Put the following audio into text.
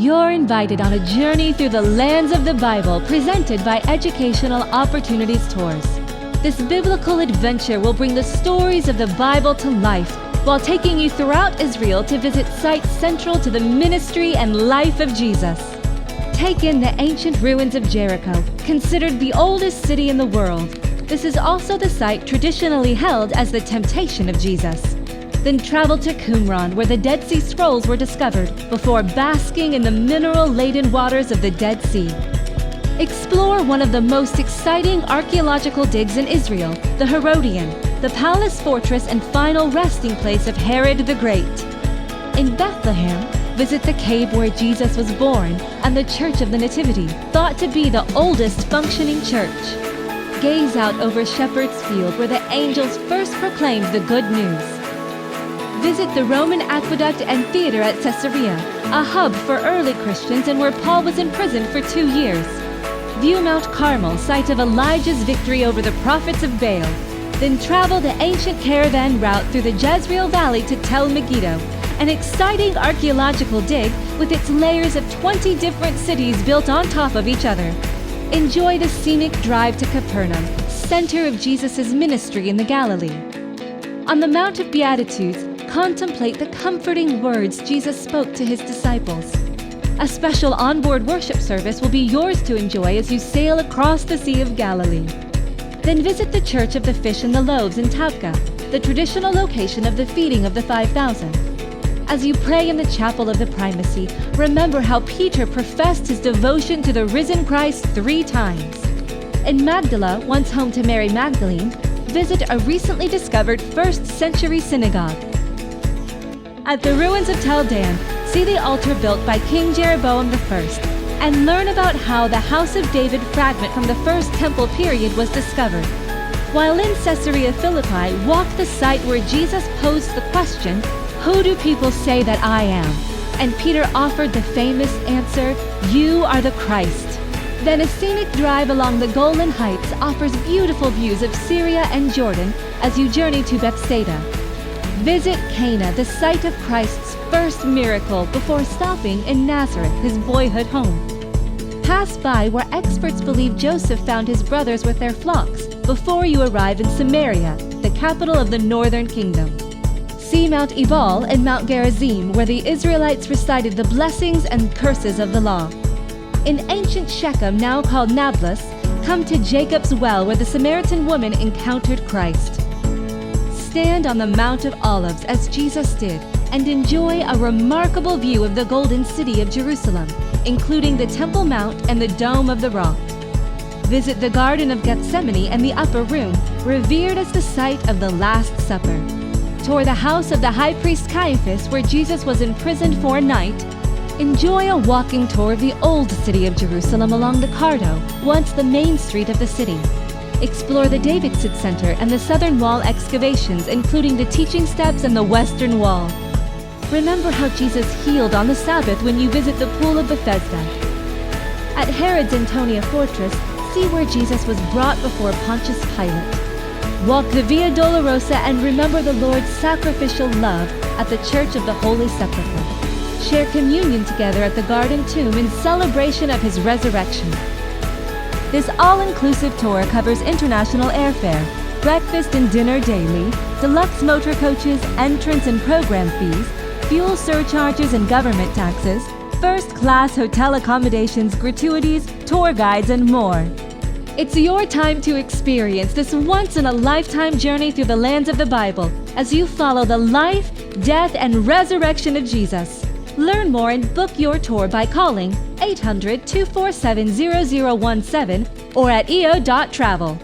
You're invited on a journey through the lands of the Bible presented by Educational Opportunities Tours. This biblical adventure will bring the stories of the Bible to life while taking you throughout Israel to visit sites central to the ministry and life of Jesus. Take in the ancient ruins of Jericho, considered the oldest city in the world. This is also the site traditionally held as the temptation of Jesus. Then travel to Qumran, where the Dead Sea Scrolls were discovered, before basking in the mineral-laden waters of the Dead Sea. Explore one of the most exciting archaeological digs in Israel, the Herodian, the palace fortress and final resting place of Herod the Great. In Bethlehem, visit the cave where Jesus was born and the Church of the Nativity, thought to be the oldest functioning church. Gaze out over Shepherd's Field, where the angels first proclaimed the good news. Visit the Roman Aqueduct and Theater at Caesarea, a hub for early Christians and where Paul was imprisoned for 2 years. View Mount Carmel, site of Elijah's victory over the prophets of Baal. Then travel the ancient caravan route through the Jezreel Valley to Tel Megiddo, an exciting archaeological dig with its layers of 20 different cities built on top of each other. Enjoy the scenic drive to Capernaum, center of Jesus' ministry in the Galilee. On the Mount of Beatitudes, contemplate the comforting words Jesus spoke to his disciples. A special onboard worship service will be yours to enjoy as you sail across the Sea of Galilee. Then visit the Church of the Fish and the Loaves in Tabgha, the traditional location of the feeding of the 5,000. As you pray in the Chapel of the Primacy, remember how Peter professed his devotion to the risen Christ 3 times. In Magdala, once home to Mary Magdalene, visit a recently discovered 1st century synagogue. At the ruins of Tel Dan, see the altar built by King Jeroboam I and learn about how the House of David fragment from the First Temple period was discovered. While in Caesarea Philippi, walk the site where Jesus posed the question, "Who do people say that I am?" And Peter offered the famous answer, "You are the Christ." Then a scenic drive along the Golan Heights offers beautiful views of Syria and Jordan as you journey to Bethsaida. Visit Cana, the site of Christ's first miracle, before stopping in Nazareth, his boyhood home. Pass by where experts believe Joseph found his brothers with their flocks before you arrive in Samaria, the capital of the northern kingdom. See Mount Ebal and Mount Gerizim, where the Israelites recited the blessings and curses of the law. In ancient Shechem, now called Nablus, come to Jacob's well, where the Samaritan woman encountered Christ. Stand on the Mount of Olives as Jesus did and enjoy a remarkable view of the Golden City of Jerusalem, including the Temple Mount and the Dome of the Rock. Visit the Garden of Gethsemane and the Upper Room, revered as the site of the Last Supper. Tour the house of the high priest Caiaphas, where Jesus was imprisoned for a night. Enjoy a walking tour of the old city of Jerusalem along the Cardo, once the main street of the city. Explore the Davidson Center and the Southern Wall excavations, including the teaching steps and the Western Wall. Remember how Jesus healed on the Sabbath when you visit the Pool of Bethesda. At Herod's Antonia Fortress, see where Jesus was brought before Pontius Pilate. Walk the Via Dolorosa and remember the Lord's sacrificial love at the Church of the Holy Sepulchre. Share communion together at the Garden Tomb in celebration of his resurrection. This all-inclusive tour covers international airfare, breakfast and dinner daily, deluxe motor coaches, entrance and program fees, fuel surcharges and government taxes, first-class hotel accommodations, gratuities, tour guides, and more. It's your time to experience this once-in-a-lifetime journey through the lands of the Bible as you follow the life, death, and resurrection of Jesus. Learn more and book your tour by calling 800-247-0017 or at eo.travel.